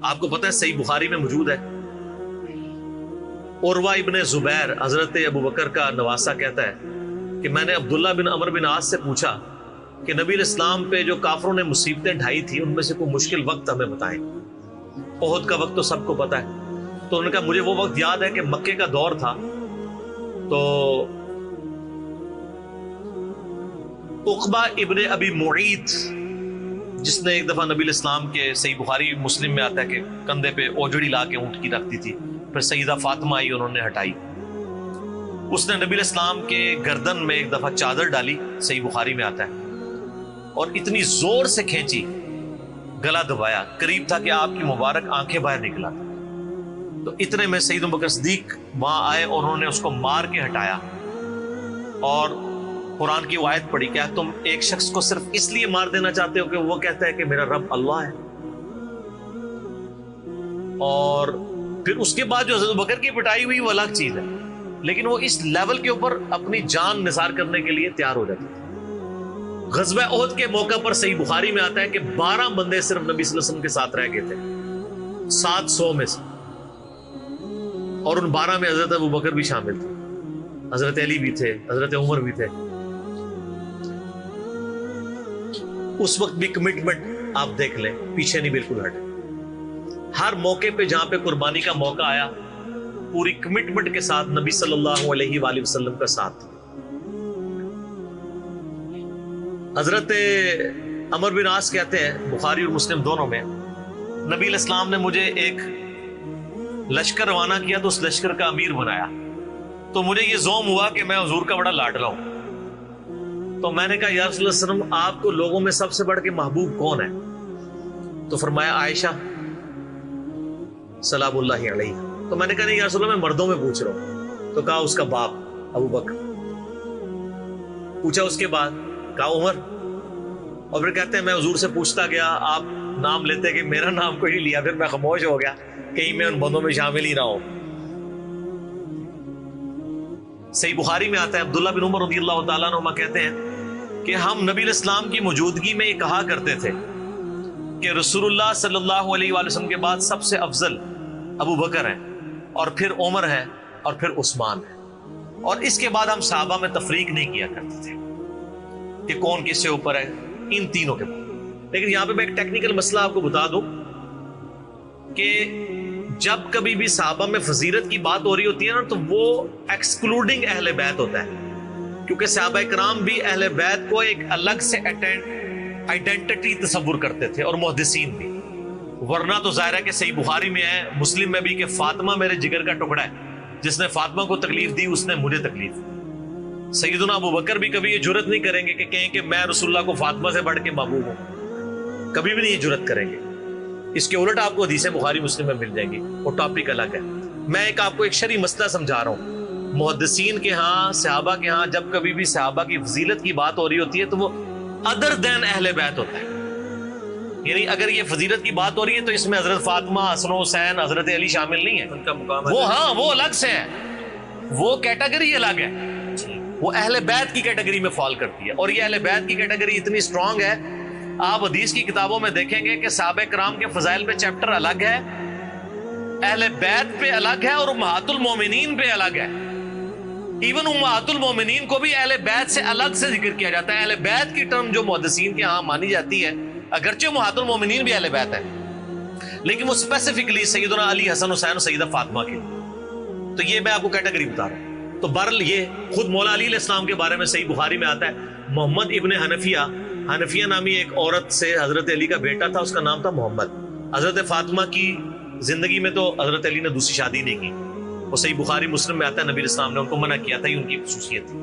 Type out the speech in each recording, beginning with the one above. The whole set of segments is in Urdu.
آپ کو پتہ ہے صحیح بخاری میں موجود ہے، عروہ ابن زبیر حضرت ابو بکر کا نواسہ کہتا ہے کہ میں نے عبداللہ بن عمر بن عاص سے پوچھا کہ نبی الاسلام پہ جو کافروں نے مصیبتیں ڈھائی تھی ان میں سے کوئی مشکل وقت ہمیں بتائیں۔ احد کا وقت تو سب کو پتہ ہے، تو انہوں نے کہا مجھے وہ وقت یاد ہے کہ مکے کا دور تھا، تو عقبہ ابن ابی معیط جس نے ایک دفعہ نبی الاسلام کے، صحیح بخاری مسلم میں آتا ہے کہ کندھے پہ اوجڑی لا کے اونٹ کی رکھ دی تھی، پھر سیدہ فاطمہ آئی انہوں نے ہٹائی، اس نے نبی الاسلام کے گردن میں ایک دفعہ چادر ڈالی، صحیح بخاری میں آتا ہے، اور اتنی زور سے کھینچی گلا دبایا، قریب تھا کہ آپ کی مبارک آنکھیں باہر نکلا تھا۔ تو اتنے میں سیدنا ابو بکر صدیق وہاں آئے اور انہوں نے اس کو مار کے ہٹایا، اور قرآن کی وہ آیت پڑھی، کیا تم ایک شخص کو صرف اس لیے مار دینا چاہتے ہو کہ وہ کہتا ہے کہ میرا رب اللہ ہے؟ اور پھر اس کے بعد جو حضرت ابو بکر کی پٹائی ہوئی وہ الگ چیز ہے، لیکن وہ اس لیول کے اوپر اپنی جان نثار کرنے کے لیے تیار ہو جاتے تھے۔ غزوہ احد کے موقع پر صحیح بخاری میں آتا ہے کہ 12 بندے صرف نبی صلی اللہ علیہ وسلم کے ساتھ رہ گئے تھے 700 میں سے، اور ان 12 میں حضرت ابو بکر بھی شامل تھے، حضرت علی بھی تھے، حضرت عمر بھی تھے۔ اس وقت بھی کمٹمنٹ آپ دیکھ لیں، پیچھے نہیں بالکل ہٹے، ہر موقع پہ جہاں پہ قربانی کا موقع آیا پوری کمٹمنٹ کے ساتھ نبی صلی اللہ علیہ وآلہ وسلم کا ساتھ۔ حضرت عمر بن عاص کہتے ہیں بخاری اور مسلم دونوں میں، نبی علیہ السلام نے مجھے ایک لشکر روانہ کیا تو اس لشکر کا امیر بنایا، تو مجھے یہ زوم ہوا کہ میں حضور کا بڑا لاڈلا ہوں، تو میں نے کہا یا رسول اللہ صلی اللہ علیہ وسلم آپ کو لوگوں میں سب سے بڑھ کے محبوب کون ہے؟ تو فرمایا عائشہ سلام اللہ علیہ۔ تو میں نے کہا نہیں یا رسول اللہ میں مردوں میں پوچھ رہا ہوں، تو کہا اس کا باپ ابو بکر، پوچھا اس کے بعد، کہا عمر، اور پھر کہتے ہیں میں حضور سے پوچھتا گیا، آپ نام لیتے کہ میرا نام کوئی نہیں لیا، پھر میں خاموش ہو گیا کہیں میں ان بندوں میں شامل ہی نہ ہوں۔ صحیح بخاری میں آتا ہے عبداللہ بن عمر رضی اللہ تعالیٰ عنہما کہتے ہیں کہ ہم نبی علیہ السلام کی موجودگی میں یہ کہا کرتے تھے کہ رسول اللہ صلی اللہ علیہ وآلہ وسلم کے بعد سب سے افضل ابو بکر ہیں، اور پھر عمر ہے، اور پھر عثمان ہے، اور اس کے بعد ہم صحابہ میں تفریق نہیں کیا کرتے تھے کہ کون کس سے اوپر ہے، ان تینوں کے بعد۔ لیکن یہاں پہ میں ایک ٹیکنیکل مسئلہ آپ کو بتا دوں کہ جب کبھی بھی صحابہ میں فضیلت کی بات ہو رہی ہوتی ہے نا، تو وہ ایکسکلوڈنگ اہل بیت ہوتا ہے، کیونکہ صحابہ کرام بھی اہل بیت کو ایک الگ سے آئیڈینٹی تصور کرتے تھے، اور محدثین بھی، ورنہ تو ظاہر ہے کہ صحیح بخاری میں ہے، مسلم میں بھی، کہ فاطمہ میرے جگر کا ٹکڑا ہے، جس نے فاطمہ کو تکلیف دی اس نے مجھے تکلیف دی۔ سیدنا ابو بکر بھی کبھی یہ جرت نہیں کریں گے کہ کہیں کہ میں رسول اللہ کو فاطمہ سے بڑھ کے محبوب ہوں، کبھی بھی نہیں یہ جرت کریں گے۔ اس کے الٹ آپ کو حدیثیں بخاری مسلم میں مل جائیں گی، وہ ٹاپک الگ ہے۔ میں آپ کو ایک شرعی مسئلہ سمجھا رہا ہوں، محدثین کے ہاں، صحابہ کے ہاں جب کبھی بھی صحابہ کی فضیلت کی بات ہو رہی ہوتی ہے تو وہ ادر دین اہل بیت ہوتا ہے، یعنی اگر یہ فضیلت کی بات ہو رہی ہے تو اس میں حضرت فاطمہ، حسن و حسین، حضرت علی شامل نہیں ہے، ان کا مقام وہ ہاں وہ الگ سے ہے، وہ کیٹیگری الگ ہے، وہ اہل بیت کی کیٹیگری میں فال کرتی ہے، اور یہ اہل بیت کی کیٹیگری اتنی سٹرونگ ہے، آپ حدیث کی کتابوں میں دیکھیں گے کہ صحابہ کرام کے فضائل پہ چیپٹر الگ ہے، اہل بیت پہ الگ ہے، اور امہات المومنین پہ الگ ہے۔ ایون امہات المومنین کو بھی اہل بیت سے الگ سے ذکر کیا جاتا ہے۔ اہل بیت کی ٹرم جو محدثین کے ہاں مانی جاتی ہے، اگرچہ امہات المومنین بھی اہل بیت ہے، لیکن وہ اسپیسیفکلی سیدنا علی، حسن حسین اور سیدہ فاطمہ کے، تو یہ میں آپ کو کیٹیگری بتا رہا ہوں۔ تو بہرحال یہ خود مولا علی علیہ السلام کے بارے میں صحیح بخاری میں آتا ہے، محمد ابن حنفیہ نامی ایک عورت سے حضرت علی کا بیٹا تھا، اس کا نام تھا محمد۔ حضرت فاطمہ کی زندگی میں تو حضرت علی نے دوسری شادی نہیں کی، وہ صحیح بخاری مسلم میں آتا ہے، نبی علیہ السلام نے ان کو منع کیا تھا، یہ ان کی خصوصیت تھی۔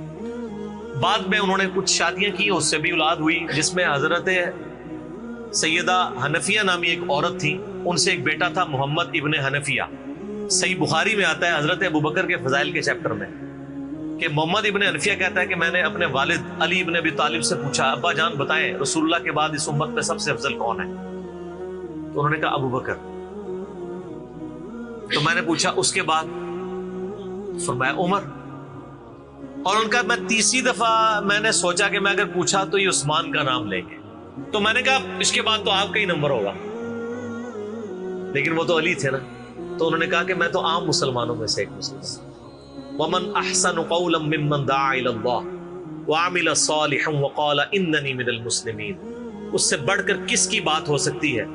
بعد میں انہوں نے کچھ شادیاں کی، اس سے بھی اولاد ہوئی، جس میں حضرت سیدہ حنفیہ نامی ایک عورت تھی، ان سے ایک بیٹا تھا محمد ابن حنفیہ۔ صحیح بخاری میں آتا ہے حضرت ابو بکر کے فضائل کے چیپٹر میں کہ محمد ابن حنفیہ کہتا ہے کہ میں نے اپنے والد علی ابن ابی طالب سے پوچھا، ابا جان بتائیں رسول اللہ کے بعد اس امت میں سب سے افضل کون ہے؟ تو انہوں نے کہا ابو بکر۔ تو میں نے پوچھا اس کے بعد؟ فرمایا عمر۔ اور ان کا میں تیسری دفعہ میں نے سوچا کہ میں اگر پوچھا تو یہ عثمان کا نام لیں گے، تو میں نے کہا اس کے بعد تو آپ کا ہی نمبر ہوگا۔ لیکن وہ تو علی تھے نا، تو انہوں نے کہا کہ میں تو عام مسلمانوں میں سے ایک مسلمان۔ وَمَنْ أَحْسَنُ قَوْلًا مِّمَّنْ دَعَا إِلَى اللَّهِ وَعَمِلَ صَالِحًا وَقَالَ إِنَّنِي مِنَ الْمُسْلِمِينَ۔ اس سے بڑھ کر کس کی بات ہو سکتی ہے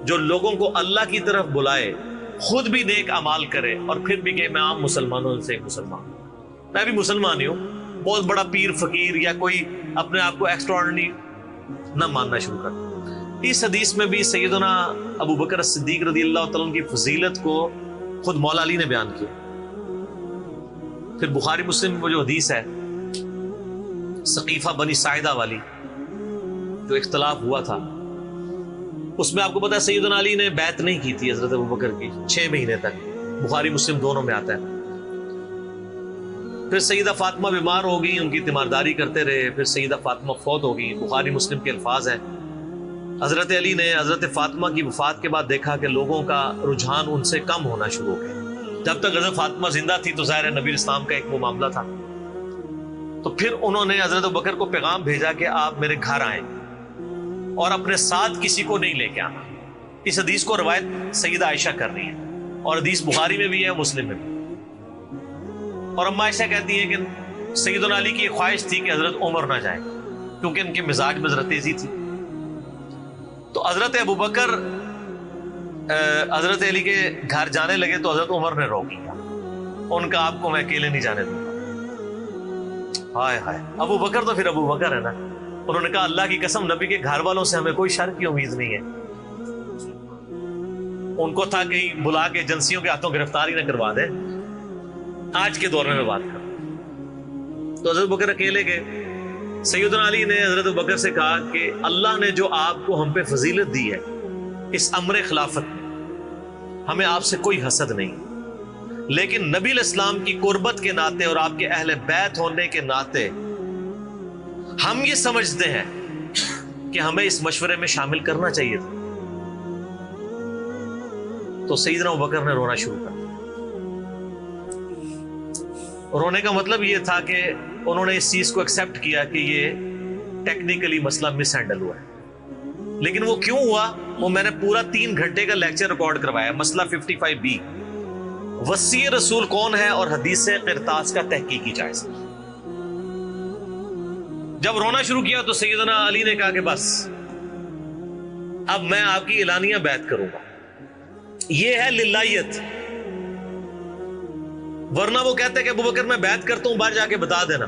جو لوگوں کو اللہ کی طرف بلائے، خود بھی نیک اعمال کرے اور پھر بھی کہ میں عام مسلمانوں سے ایک مسلمان ہوں، میں بھی مسلمان ہی ہوں، بہت بڑا پیر فقیر یا کوئی اپنے آپ کو ایکسٹراڈنری نہ ماننا شروع کر۔ اس حدیث میں بھی سیدنا ابو بکر صدیق رضی اللہ تعالیٰ عنہ کی فضیلت کو خود مولا علی نے بیان کیا۔ پھر بخاری مسلم میں وہ جو حدیث ہے سقیفہ بنی ساعدہ والی، جو اختلاف ہوا تھا، اس میں آپ کو پتا ہے سیدنا علی نے بیعت نہیں کی تھی حضرت ابو بکر کی 6 مہینے تک، بخاری مسلم دونوں میں آتا ہے۔ پھر سیدہ فاطمہ بیمار ہو گئی، ان کی تیمارداری کرتے رہے، پھر سیدہ فاطمہ فوت ہو گئی۔ بخاری مسلم کے الفاظ ہیں، حضرت علی نے حضرت فاطمہ کی وفات کے بعد دیکھا کہ لوگوں کا رجحان ان سے کم ہونا شروع ہو گیا۔ جب تک حضرت فاطمہ زندہ تھی تو ظاہر ہے نبی اسلام کا ایک وہ معاملہ تھا، تو پھر انہوں نے حضرت ابوبکر کو پیغام بھیجا کہ آپ میرے گھر آئیں اور اپنے ساتھ کسی کو نہیں لے کے آنا۔ اس حدیث کو روایت سیدہ عائشہ کر رہی ہے اور حدیث بخاری میں بھی ہے، مسلم میں بھی۔ اور اما عائشہ کہتی ہیں کہ سیدنا علی کی خواہش تھی کہ حضرت عمر نہ جائیں کیونکہ ان کے مزاج میں ذرا تیزی تھی۔ تو حضرت ابوبکر حضرت علی کے گھر جانے لگے تو حضرت عمر نے روک لیا، ان کا آپ کو میں اکیلے نہیں جانے دوں گا۔ ہائے ہائے، ابو بکر تو پھر ابو بکر ہے نا، انہوں نے کہا اللہ کی قسم نبی کے گھر والوں سے ہمیں کوئی شر کی امید نہیں ہے۔ ان کو تھا کہ بلا کے ایجنسیوں کے ہاتھوں گرفتاری نہ کروا دے۔ آج کے دور میں بات کروں تو حضرت بکر اکیلے گئے۔ سیدنا علی نے حضرت بکر سے کہا کہ اللہ نے جو آپ کو ہم پہ فضیلت دی ہے اس امر خلافت میں، ہمیں آپ سے کوئی حسد نہیں، لیکن نبی الاسلام کی قربت کے ناطے اور آپ کے اہل بیت ہونے کے ناطے ہم یہ سمجھتے ہیں کہ ہمیں اس مشورے میں شامل کرنا چاہیے تھا۔ تو سیدنا ابوبکر نے رونا شروع کر دیا۔ رونے کا مطلب یہ تھا کہ انہوں نے اس چیز کو ایکسپٹ کیا کہ یہ ٹیکنیکلی مسئلہ مس ہینڈل ہوا ہے، لیکن وہ کیوں ہوا وہ میں نے پورا 3 گھنٹے کا لیکچر ریکارڈ کروایا۔ مسئلہ 55B، وصی رسول کون ہے اور حدیث قرطاس کا تحقیقی جائزہ۔ جب رونا شروع کیا تو سیدنا علی نے کہا کہ بس اب میں آپ کی اعلانیہ بیعت کروں گا، یہ ہے للہیت، ورنہ وہ کہتے کہ ابوبکر میں بیعت کرتا ہوں باہر جا کے بتا دینا،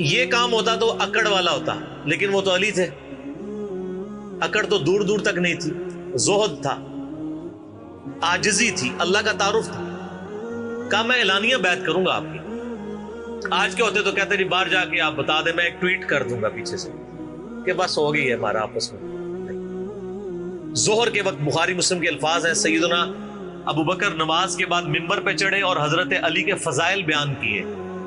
یہ کام ہوتا تو اکڑ والا ہوتا، لیکن وہ تو علی تھے، اکڑ تو دور دور تک نہیں تھی، زہد تھا، عاجزی تھی، اللہ کا تعارف تھا۔ کہا میں اعلانیہ بیعت کروں گا آپ کی۔ آج کے ہوتے تو کہتے نہیں باہر جا کے آپ بتا دیں، میں ایک ٹویٹ کر دوں گا پیچھے سے کہ بس ہو گئی ہے ہمارا آپس میں۔ ظہر کے وقت بخاری مسلم کے الفاظ ہیں، سیدنا ابوبکر نماز کے بعد ممبر پہ چڑھے اور حضرت علی کے فضائل بیان کیے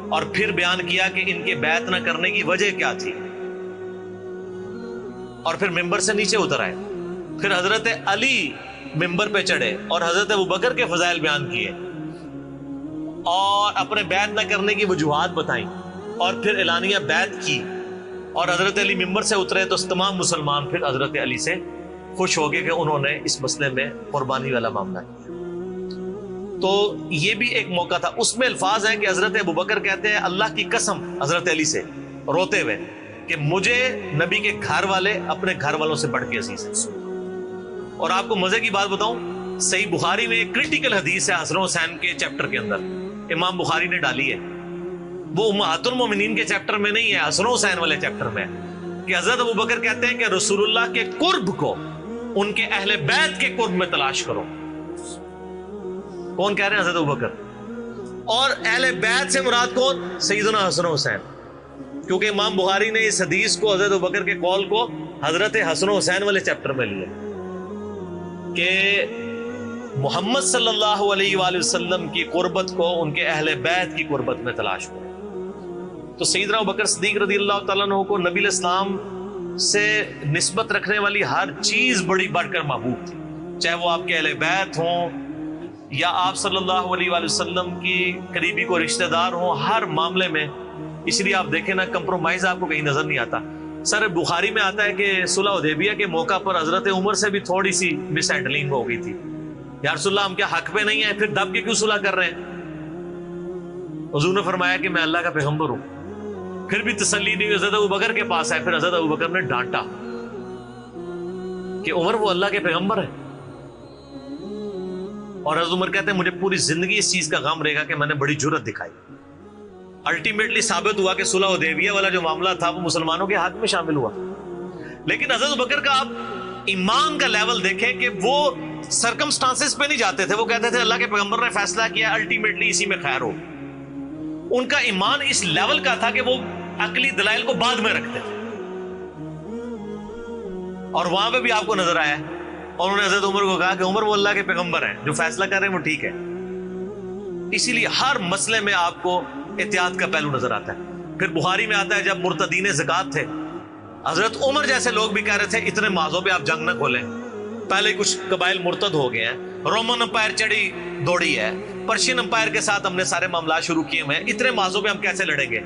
اور پھر بیان کیا کہ ان کے بیعت نہ کرنے کی وجہ کیا تھی، اور پھر ممبر سے نیچے اتر آئے۔ پھر حضرت علی ممبر پہ چڑھے اور حضرت ابوبکر کے فضائل بیان کیے اور اپنے بیعت نہ کرنے کی وجوہات بتائیں، اور پھر اعلانیہ بیعت کی، اور حضرت علی ممبر سے اترے تو تمام مسلمان پھر حضرت علی سے خوش ہو گئے کہ انہوں نے اس مسئلے میں قربانی والا معاملہ کیا۔ تو یہ بھی ایک موقع تھا۔ اس میں الفاظ ہیں کہ حضرت ابوبکر کہتے ہیں اللہ کی قسم حضرت علی سے روتے ہوئے کہ مجھے نبی کے گھر والے اپنے گھر والوں سے بڑھ کے عزیز ہیں۔ اور آپ کو مزے کی بات بتاؤں، صحیح بخاری میں ایک کریٹیکل حدیث ہے حسن حسین کے چیپٹر کے اندر، امام بخاری نے ڈالی ہے، وہ امہات المومنین کے چیپٹر میں نہیں ہے، حسن حسین والے چیپٹر میں ہے، کہ حضرت ابوبکر کہتے ہیں کہ رسول اللہ کے قرب کو ان کے اہل بیت کے قرب میں تلاش کرو۔ کون کہہ رہے ہیں؟ حضرت ابوبکر۔ اور اہل بیت سے مراد کون؟ سیدنا حسن حسین، کیونکہ امام بخاری نے اس حدیث کو حضرت ابوبکر کے قول کو حضرت حسن حسین والے چیپٹر میں لیا کہ محمد صلی اللہ علیہ وآلہ وسلم کی قربت کو ان کے اہل بیت کی قربت میں تلاش کرو۔ تو سیدنا ابوبکر صدیق رضی اللہ تعالیٰ عنہ کو نبی الاسلام سے نسبت رکھنے والی ہر چیز بڑی بڑھ کر محبوب تھی، چاہے وہ آپ کے اہل بیت ہوں یا آپ صلی اللہ علیہ وآلہ وسلم کی قریبی کو رشتہ دار ہوں، ہر معاملے میں۔ اس لیے آپ دیکھیں نا، کمپرومائز آپ کو کہیں نظر نہیں آتا۔ سر بخاری میں آتا ہے کہ صلح حدیبیہ کے موقع پر حضرت عمر سے بھی تھوڑی سی مس ہینڈلنگ ہو گئی تھی، یا رسول اللہ ہم کیا حق پہ نہیں ہیں، پھر دب کے کیوں صلح کر رہے ہیں؟ حضور نے فرمایا کہ میں اللہ کا پیغمبر ہوں۔ پھر بھی تسلی نہیں، حضرت ابوبکر کے پاس آئے، پھر حضرت ابوبکر نے ڈانٹا کہ عمر وہ اللہ کے پیغمبر ہے۔ اور حضرت عمر کہتے ہیں مجھے پوری زندگی اس چیز کا غم رہے گا کہ میں نے بڑی جرت دکھائی۔ الٹیمیٹلی ثابت ہوا کہ صلح حدیبیہ والا جو معاملہ تھا وہ مسلمانوں کے حق میں شامل ہوا، لیکن حضرت ابوبکر کا آپ ایمان کا لیول دیکھیں کہ وہ سرکمسٹانسز پہ نہیں جاتے تھے، وہ کہتے تھے اللہ کے پیغمبر نے فیصلہ کیا، الٹیمیٹلی اسی میں خیر ہو۔ ان کا ایمان اس لیول کا تھا کہ وہ عقلی دلائل کو بعد میں رکھتے تھے، اور وہاں پہ بھی آپ کو نظر آیا ہے۔ اور انہوں نے حضرت عمر کو کہا کہ عمر وہ اللہ کے پیغمبر ہیں، جو فیصلہ کر رہے ہیں وہ ٹھیک ہے۔ اسی لیے ہر مسئلے میں آپ کو احتیاط کا پہلو نظر آتا ہے۔ پھر بخاری میں آتا ہے جب مرتدین زکات تھے، حضرت عمر جیسے لوگ بھی کہہ رہے تھے اتنے معاذوں پہ آپ جنگ نہ کھولیں، پہلے کچھ قبائل مرتد ہو گئے ہیں، رومن امپائر چڑھی دوڑی ہے، پرشین امپائر کے ساتھ ہم نے سارے معاملات شروع کیے ہوئے ہیں، اتنے معاذوں پہ ہم کیسے لڑیں گے؟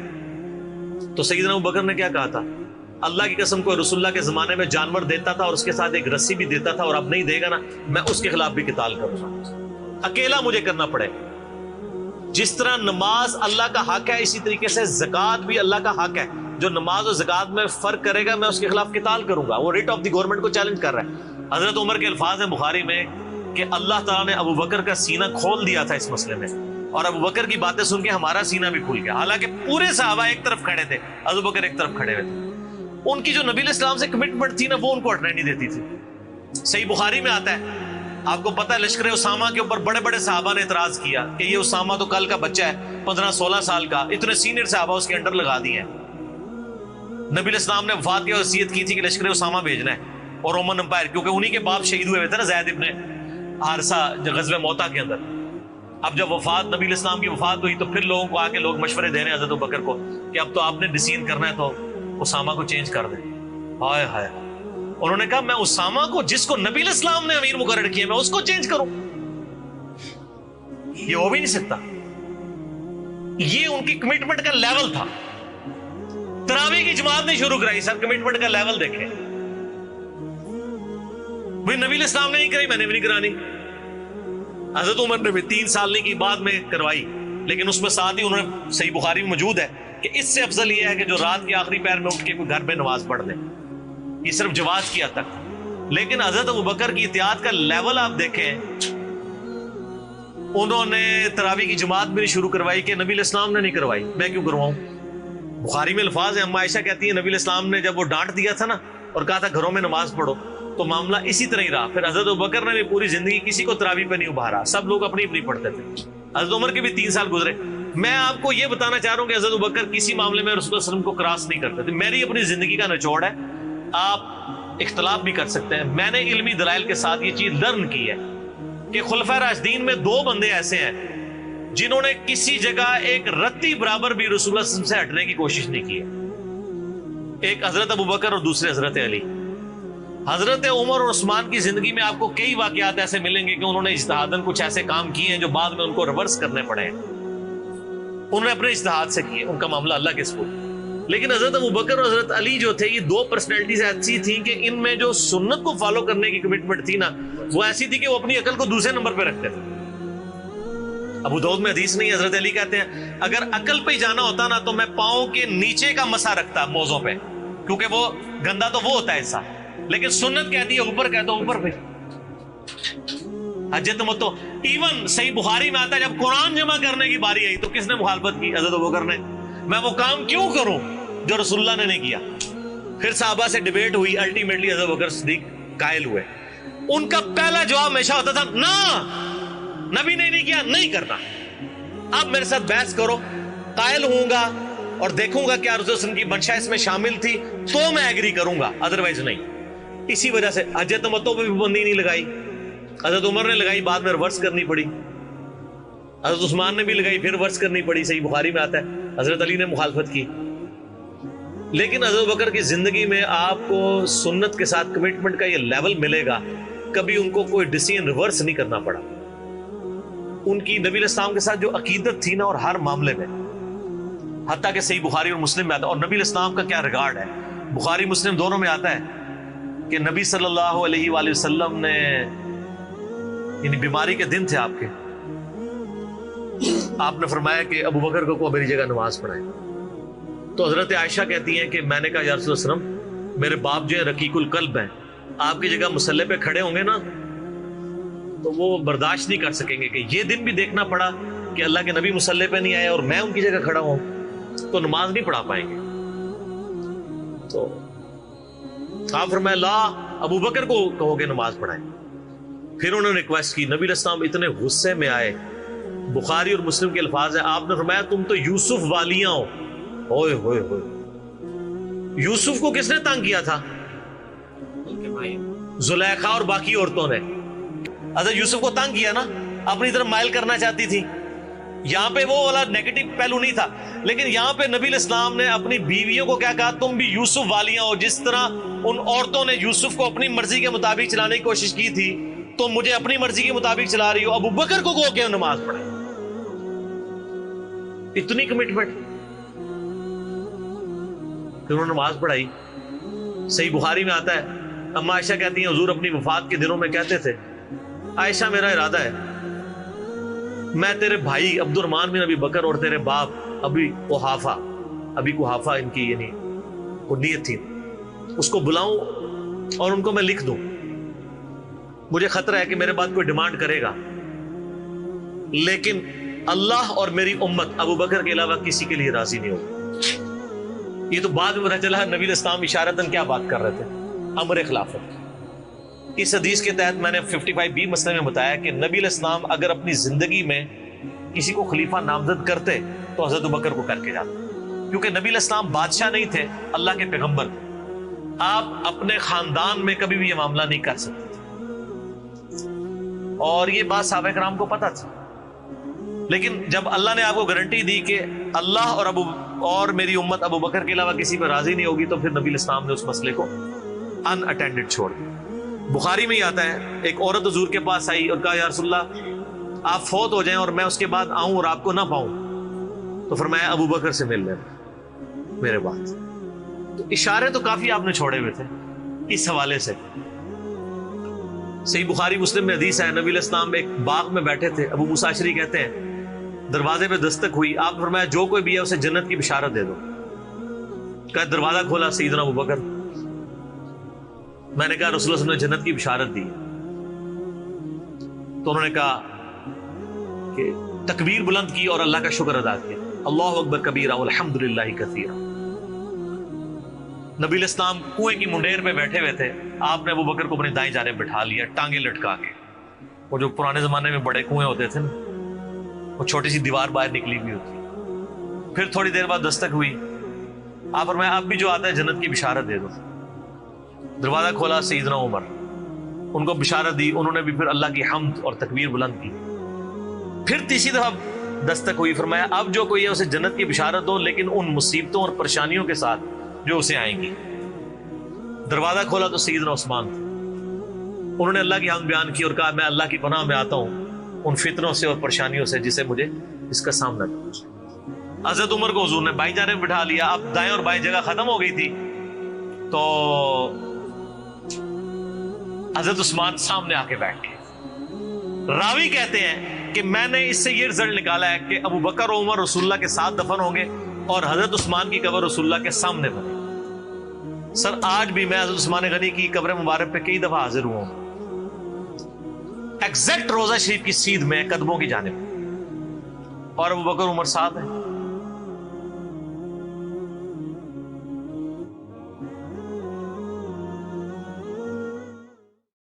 تو سیدنا ابوبکر نے کیا کہا تھا؟ اللہ کی قسم کو رسول اللہ کے زمانے میں جانور دیتا تھا اور اس کے ساتھ ایک رسی بھی دیتا تھا، اور اب نہیں دے گا نا میں اس کے خلاف بھی قتال کروں گا، اکیلا مجھے کرنا پڑے۔ جس طرح نماز اللہ کا حق ہے، اسی طریقے سے زکات بھی اللہ کا حق ہے۔ جو نماز اور زکات میں فرق کرے گا میں اس کے خلاف قتال کروں گا۔ وہ ریٹ آف دی گورنمنٹ کو چیلنج کر رہا ہے۔ حضرت عمر کے الفاظ ہیں بخاری میں کہ اللہ تعالیٰ نے ابوبکر کا سینہ کھول دیا تھا اس مسئلے میں، اور ابوبکر کی باتیں سن کے ہمارا سینہ بھی کھل گیا، حالانکہ پورے صحابہ ایک طرف کھڑے تھے، ابوبکر ایک طرف کھڑے ہوئے تھے۔ ان کی جو نبی علیہ السلام سے کمٹمنٹ تھی نا وہ ان کو ہٹنے نہیں دیتی تھی۔ صحیح بخاری میں آتا ہے، آپ کو پتہ ہے لشکر اسامہ کے اوپر بڑے بڑے صحابہ نے اعتراض کیا کہ یہ اسامہ تو کل کا بچہ ہے، 15-16 سال کا، اتنے سینئر صحابہ اس کے انڈر لگا دیے ہیں۔ نبی علیہ السلام نے وفات کی وصیت کی تھی کہ لشکر اسامہ بھیجنا ہے، اور رومن امپائر کیونکہ انہی کے باپ شہید ہوئے تھے نا، زید ابن حارثہ غزوہ موتا کے اندر۔ اب جب وفات نبی علیہ السلام کی وفات ہوئی تو پھر لوگوں کو آ کے لوگ مشورے دے رہے ہیں حضرت ابوبکر کو کہ اب تو آپ نے ڈیسیژن کرنا ہے تو اسامہ کو چینج کر دیں۔ ہائے ہائے، انہوں نے کہا میں اسامہ کو، جس کو نبی علیہ السلام نے امیر مقرر کیا، میں اس کو چینج کروں؟ یہ ہو بھی نہیں سکتا۔ یہ ان کی کمٹمنٹ کا لیول تھا۔ تراویح کی جماعت نہیں شروع کرائی، سر کمٹمنٹ کا لیول دیکھیں۔ بھئی نبی علیہ السلام نے نہیں کرائی، میں نے بھی نہیں کرانی۔ حضرت عمر نے بھی 3 سال نہیں کی، بعد میں کروائی، لیکن اس میں ساتھ ہی انہوں نے، صحیح بخاری میں موجود ہے کہ اس سے افضل یہ ہے کہ جو رات کے آخری پہر میں اٹھ کے کوئی گھر میں نماز پڑھ لے، یہ صرف جواز کی حد تک۔ لیکن حضرت ابوبکر کی اطاعت کا لیول آپ دیکھیں، انہوں نے تراویح کی جماعت بھی نہیں شروع کروائی کہ نبی علیہ السلام نے نہیں کروائی، میں کیوں کرواؤں؟ بخاری میں الفاظ ہیں، عائشہ کہتی ہیں نبی علیہ السلام نے جب وہ ڈانٹ دیا تھا نا اور کہا تھا گھروں میں نماز پڑھو، تو معاملہ اسی طرح ہی رہا۔ پھر حضرت ابوبکر نے بھی پوری زندگی کسی کو تراویح پہ نہیں ابھارا، سب لوگ اپنی اپنی پڑھتے تھے۔ حضرت عمر کے بھی 3 سال گزرے۔ میں آپ کو یہ بتانا چاہ رہا ہوں کہ حضرت ابوبکر کسی معاملے میں رسول اللہ صلی اللہ علیہ وسلم کو کراس نہیں کرتے تھے۔ میری اپنی زندگی کا نچوڑ ہے، آپ اختلاف بھی کر سکتے ہیں۔ میں نے علمی دلائل کے ساتھ یہ چیز لرن کی ہے کہ خلفائے راشدین میں 2 بندے ایسے ہیں جنہوں نے کسی جگہ ایک رتی برابر بھی رسول اللہ صلی اللہ علیہ وسلم سے ہٹنے کی کوشش نہیں کی ہے۔ ایک حضرت ابوبکر اور دوسرے حضرت علی۔ حضرت عمر اور عثمان کی زندگی میں آپ کو کئی واقعات ایسے ملیں گے کہ انہوں نے اجتہاداً کچھ ایسے کام کیے ہیں جو بعد میں ان کو ریورس کرنے پڑے ہیں، انہوں نے اپنے اجتہاد سے کیے، ان کا معاملہ اللہ کے سپرد۔ لیکن حضرت ابوبکر اور حضرت علی جو تھے، یہ 2 پرسنالٹیز ایسی تھیں کہ ان میں جو سنت کو فالو کرنے کی کمٹمنٹ تھی نا، وہ ایسی تھی کہ وہ اپنی عقل کو دوسرے نمبر پہ رکھتے تھے۔ ابو داؤد میں حدیث نہیں، حضرت علی کہتے ہیں اگر عقل پہ جانا ہوتا نا تو میں پاؤں کے نیچے کا مسا رکھتا موزوں پہ، کیونکہ وہ گندا تو وہ ہوتا ہے ایسا، لیکن سنت کہتی ہے اوپر، کہتا اوپر پہ حج تمتع۔ ایون صحیح بخاری میں آتا ہے جب قرآن جمع کرنے کی باری آئی تو کس نے مخالفت کی؟ حضرت ابوبکر نے۔ میں وہ کام کیوں کروں جو رسول اللہ نے نہیں کیا؟ پھر صحابہ سے ڈیبیٹ ہوئی، الٹیمیٹلی حضرت ابوبکر صدیق قائل ہوئے۔ ان کا پہلا جواب ہمیشہ ہوتا تھا نا، نبی نے نہیں کیا، نہیں کرنا۔ اب میرے ساتھ بحث کرو، قائل ہوں گا اور دیکھوں گا کیا رسول اللہ صلی اللہ علیہ وسلم کی منشا اس میں شامل تھی تو میں ایگری کروں گا، ادروائز نہیں۔ اسی وجہ سے حج تمتع پہ بھی پابندی نہیں لگائی، حضرت عمر نے لگائی، بعد میں ریورس کرنی پڑی، حضرت عثمان نے بھی لگائی، پھر ریورس کرنی پڑی، صحیح بخاری میں آتا ہے حضرت علی نے مخالفت کی۔ لیکن حضرت بکر کی زندگی میں آپ کو سنت کے ساتھ کمٹمنٹ کا یہ لیول ملے گا، کبھی ان کو کوئی ڈیسیژن ریورس نہیں کرنا پڑا۔ ان کی نبی علیہ السلام کے ساتھ جو عقیدت تھی نا، اور ہر معاملے میں، حتیٰ کہ صحیح بخاری اور مسلم میں آتا ہے، اور نبی علیہ السلام کا کیا ریگارڈ ہے، بخاری مسلم دونوں میں آتا ہے کہ نبی صلی اللہ علیہ وآلہ وسلم نے یعنی بیماری کے دن تھے آپ کے، آپ نے فرمایا کہ ابو بکر کو میری جگہ نماز پڑھائے. تو حضرت عائشہ کہتی ہیں کہ میں نے کہا یا رسول اللہ صلی اللہ علیہ وسلم میرے باپ جو ہے رقیق القلب ہیں، آپ کی جگہ مصلی پہ کھڑے ہوں گے نا تو وہ برداشت نہیں کر سکیں گے کہ یہ دن بھی دیکھنا پڑا کہ اللہ کے نبی مصلی پہ نہیں آئے اور میں ان کی جگہ کھڑا ہوں، تو نماز نہیں پڑھا پائیں گے. تو آپ فرمایا لا، ابو بکر کو کہو کہ نماز پڑھائیں. پھر انہوں نے ریکویسٹ کی، نبی علیہ السلام اتنے غصے میں آئے. بخاری اور مسلم کے الفاظ ہیں، آپ نے فرمایا تم تو یوسف والیاں ہو. ہوئے ہوئے ہوئے، یوسف کو کس نے تنگ کیا تھا؟ زلیخا اور باقی عورتوں نے. حضرت یوسف کو تنگ کیا نا، اپنی طرف مائل کرنا چاہتی تھی. یہاں پہ وہ والا نیگیٹو پہلو نہیں تھا، لیکن یہاں پہ نبی علیہ السلام نے اپنی بیویوں کو کیا کہا؟ تم بھی یوسف والیاں ہو. جس طرح ان عورتوں نے یوسف کو اپنی مرضی کے مطابق چلانے کی کوشش کی تھی، تم مجھے اپنی مرضی کے مطابق چلا رہی ہو. ابو بکر کو کہو کہ نماز پڑھے. اتنی کمٹمنٹ. پھر انہوں نے نماز پڑھائی. صحیح بخاری میں آتا ہے، اما عائشہ کہتی ہیں حضور اپنی وفات کے دنوں میں کہتے تھے عائشہ میرا ارادہ ہے میں تیرے بھائی عبد الرحمن بن ابی بکر اور تیرے باپ ابی قحافہ ان کی یعنی وہ نیت تھی، اس کو بلاؤں اور ان کو میں لکھ دوں. مجھے خطرہ ہے کہ میرے بعد کوئی ڈیمانڈ کرے گا، لیکن اللہ اور میری امت ابو بکر کے علاوہ کسی کے لیے راضی نہیں ہوگی. یہ تو بعد میں پتہ چلا نبی علیہ السلام اشارتاً کیا بات کر رہے تھے، امر خلافت. اس حدیث کے تحت میں نے 55B مسئلے میں بتایا کہ نبی علیہ السلام اگر اپنی زندگی میں کسی کو خلیفہ نامزد کرتے تو حضرت بکر کو کر کے جاتے، کیونکہ نبی علیہ السلام بادشاہ نہیں تھے، اللہ کے پیغمبر تھے. آپ اپنے خاندان میں کبھی بھی یہ معاملہ نہیں کر سکتے تھے، اور یہ بات صحابہ کرام کو پتہ تھی. لیکن جب اللہ نے آپ کو گارنٹی دی کہ اللہ اور میری امت ابو بکر کے علاوہ کسی پر راضی نہیں ہوگی، تو پھر نبی علیہ السلام نے اس مسئلے کو ان اٹینڈڈ چھوڑ دیا. بخاری میں ہی آتا ہے، ایک عورت حضور کے پاس آئی اور کہا یا رسول اللہ آپ فوت ہو جائیں اور میں اس کے بعد آؤں اور آپ کو نہ پاؤں، تو فرمایا ابو بکر سے مل لینا میرے بعد. تو اشارے تو کافی آپ نے چھوڑے ہوئے تھے اس حوالے سے. صحیح بخاری مسلم میں حدیث ہے، نبی علیہ السلام ایک باغ میں بیٹھے تھے، ابو موسیٰ اشعری کہتے ہیں دروازے پہ دستک ہوئی، آپ نے فرمایا جو کوئی بھی ہے اسے جنت کی بشارت دے دو. کہا دروازہ کھولا سیدنا ابو بکر. میں نے کہا رسول اللہ صلی اللہ علیہ وسلم نے جنت کی بشارت دی. تو انہوں نے کہا کہ تکبیر بلند کی اور اللہ کا شکر ادا کیا، اللہ اکبر کبیرہ والحمدللہ کثیرہ. نبی علیہ السلام کنویں کی منڈیر پہ بیٹھے ہوئے تھے، آپ نے ابو بکر کو اپنی دائیں جانب بٹھا لیا ٹانگیں لٹکا کے. وہ جو پرانے زمانے میں بڑے کنویں ہوتے تھے نا، وہ چھوٹی سی دیوار باہر نکلی ہوئی ہوتی. پھر تھوڑی دیر بعد دستک ہوئی، آپ فرمایا اب بھی جو آتا ہے جنت کی بشارت دے دو. دروازہ کھولا سیدنا عمر، ان کو بشارت دی. انہوں نے بھی پھر اللہ کی حمد اور تکبیر بلند کی. پھر تیسری دفعہ دستک ہوئی، فرمایا اب جو کوئی ہے اسے جنت کی بشارت دو، لیکن ان مصیبتوں اور پریشانیوں کے ساتھ جو اسے آئیں گی. دروازہ کھولا تو سیدنا عثمان تھے. انہوں نے اللہ کی حمد بیان کی اور کہا میں اللہ کی پناہ میں آتا ہوں ان فتنوں سے اور پریشانیوں سے جسے مجھے اس کا سامنا کرنا. حضرت عمر کو حضور نے بائیں جانب بٹھا لیا. اب دائیں اور بائیں جگہ ختم ہو گئی تھی، تو حضرت عثمان سامنے آ کے بیٹھ گئے. راوی کہتے ہیں کہ میں نے اس سے یہ رزلٹ نکالا ہے کہ ابو بکر و عمر رسول اللہ کے ساتھ دفن ہوں گے اور حضرت عثمان کی قبر رسول اللہ کے سامنے بنے. سر آج بھی میں حضرت عثمان غنی کی قبر مبارک پہ کئی دفعہ حاضر ہوا ہوں، ایگزیکٹ روضہ شریف کی سیدھ میں قدموں کی جانب، اور ابو بکر عمر ساتھ ہیں.